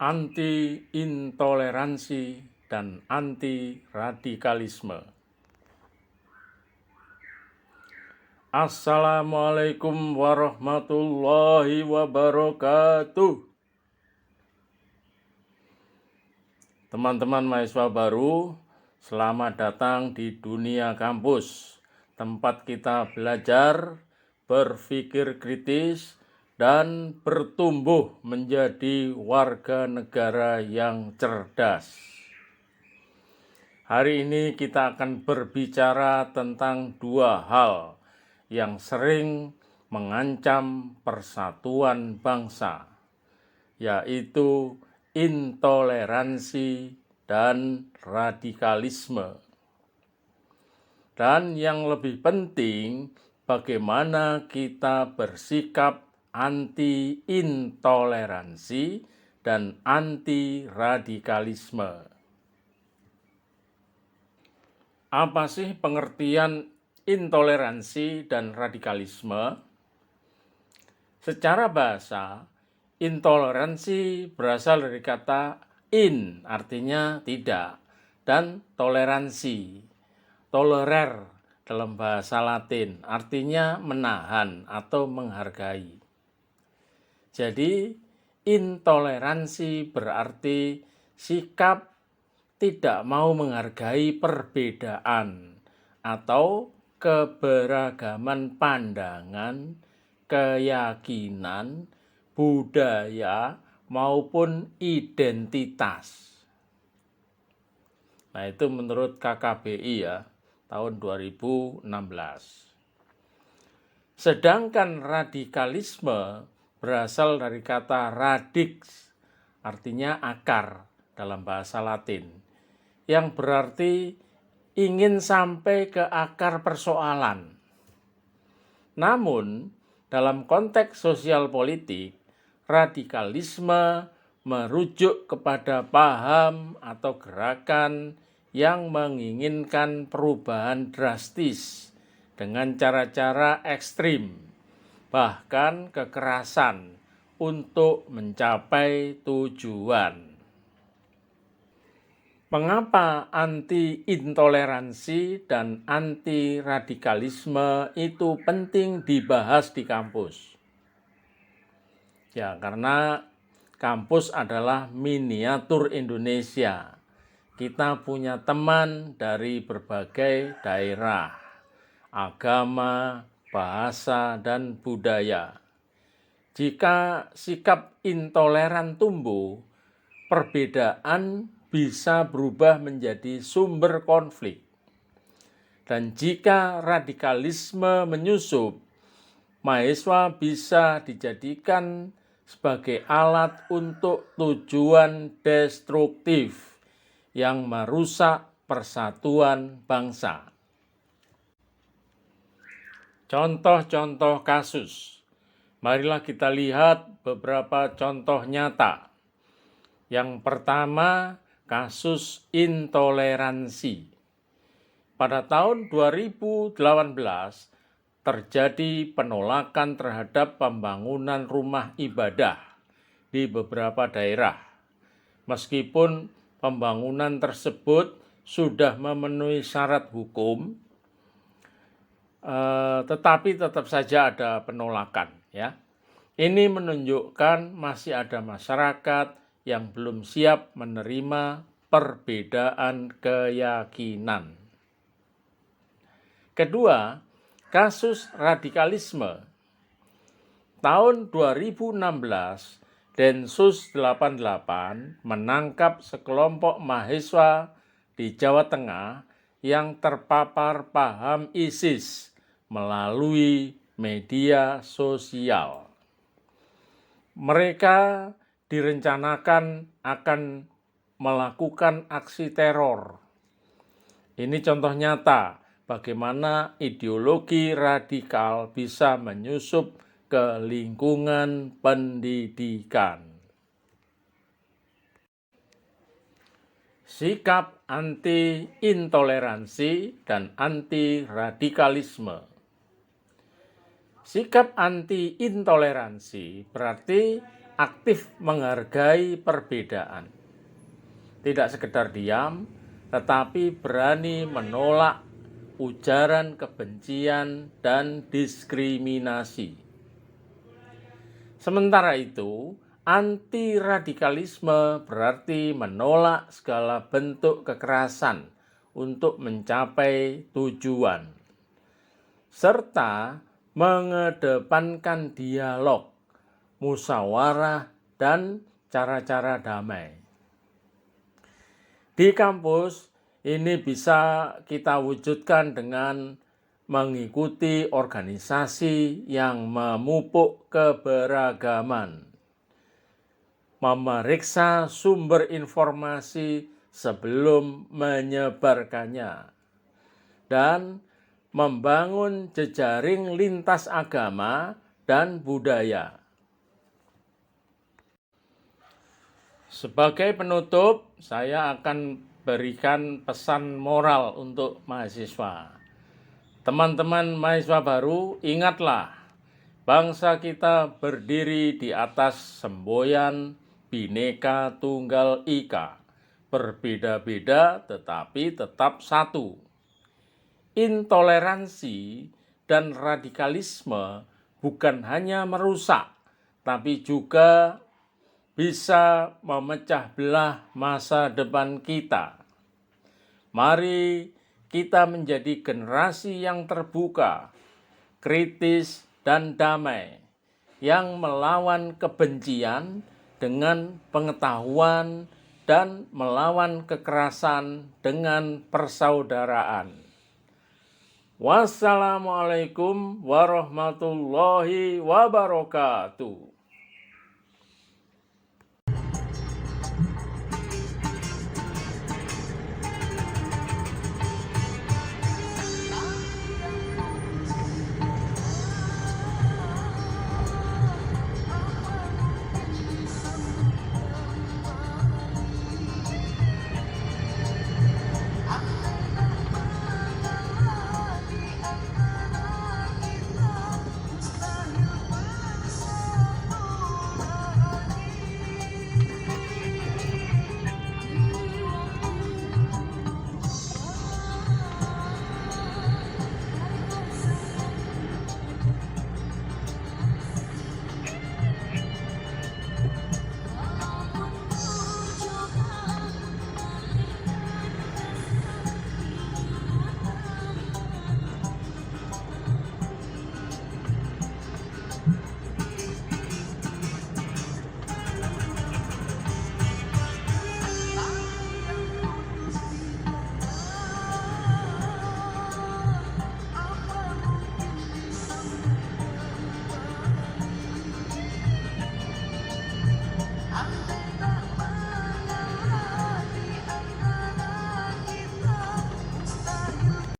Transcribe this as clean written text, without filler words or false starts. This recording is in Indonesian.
anti-intoleransi dan anti-radikalisme. Assalamualaikum warahmatullahi wabarakatuh. Teman-teman mahasiswa baru, selamat datang di dunia kampus, tempat kita belajar, berpikir kritis, dan bertumbuh menjadi warga negara yang cerdas. Hari ini kita akan berbicara tentang dua hal yang sering mengancam persatuan bangsa, yaitu intoleransi dan radikalisme. Dan yang lebih penting, bagaimana kita bersikap anti-intoleransi dan anti-radikalisme. Apa sih pengertian intoleransi dan radikalisme? Secara bahasa, intoleransi berasal dari kata in, artinya tidak, dan toleransi, tolerer dalam bahasa Latin, artinya menahan atau menghargai. Jadi, intoleransi berarti sikap tidak mau menghargai perbedaan atau keberagaman pandangan, keyakinan, budaya, maupun identitas. Nah, itu menurut KKBI ya, tahun 2016. Sedangkan radikalisme berasal dari kata radix, artinya akar dalam bahasa Latin, yang berarti ingin sampai ke akar persoalan. Namun, dalam konteks sosial politik, radikalisme merujuk kepada paham atau gerakan yang menginginkan perubahan drastis dengan cara-cara ekstrim, bahkan kekerasan untuk mencapai tujuan. Mengapa anti-intoleransi dan anti-radikalisme itu penting dibahas di kampus? Ya, karena kampus adalah miniatur Indonesia. Kita punya teman dari berbagai daerah, agama, bahasa, dan budaya. Jika sikap intoleran tumbuh, perbedaan bisa berubah menjadi sumber konflik. Dan jika radikalisme menyusup, mahasiswa bisa dijadikan sebagai alat untuk tujuan destruktif yang merusak persatuan bangsa. Contoh-contoh kasus. Marilah kita lihat beberapa contoh nyata. Yang pertama, kasus intoleransi. Pada tahun 2018, terjadi penolakan terhadap pembangunan rumah ibadah di beberapa daerah. Meskipun pembangunan tersebut sudah memenuhi syarat hukum, tetapi tetap saja ada penolakan. Ya. Ini menunjukkan masih ada masyarakat yang belum siap menerima perbedaan keyakinan. Kedua, kasus radikalisme. Tahun 2016, Densus 88 menangkap sekelompok mahasiswa di Jawa Tengah yang terpapar paham ISIS melalui media sosial. Mereka direncanakan akan melakukan aksi teror. Ini contoh nyata bagaimana ideologi radikal bisa menyusup ke lingkungan pendidikan. Sikap anti-intoleransi dan anti-radikalisme. Sikap anti-intoleransi berarti aktif menghargai perbedaan. Tidak sekedar diam, tetapi berani menolak ujaran kebencian dan diskriminasi. Sementara itu, anti-radikalisme berarti menolak segala bentuk kekerasan untuk mencapai tujuan, serta mengedepankan dialog, musyawarah, dan cara-cara damai. Di kampus, ini bisa kita wujudkan dengan mengikuti organisasi yang memupuk keberagaman, memeriksa sumber informasi sebelum menyebarkannya, dan membangun jejaring lintas agama dan budaya. Sebagai penutup, saya akan berikan pesan moral untuk mahasiswa. Teman-teman mahasiswa baru, ingatlah, bangsa kita berdiri di atas semboyan Bhinneka Tunggal Ika, berbeda-beda tetapi tetap satu. Intoleransi dan radikalisme bukan hanya merusak, tapi juga bisa memecah belah masa depan kita. Mari kita menjadi generasi yang terbuka, kritis, dan damai, yang melawan kebencian dengan pengetahuan dan melawan kekerasan dengan persaudaraan. Wassalamualaikum warahmatullahi wabarakatuh.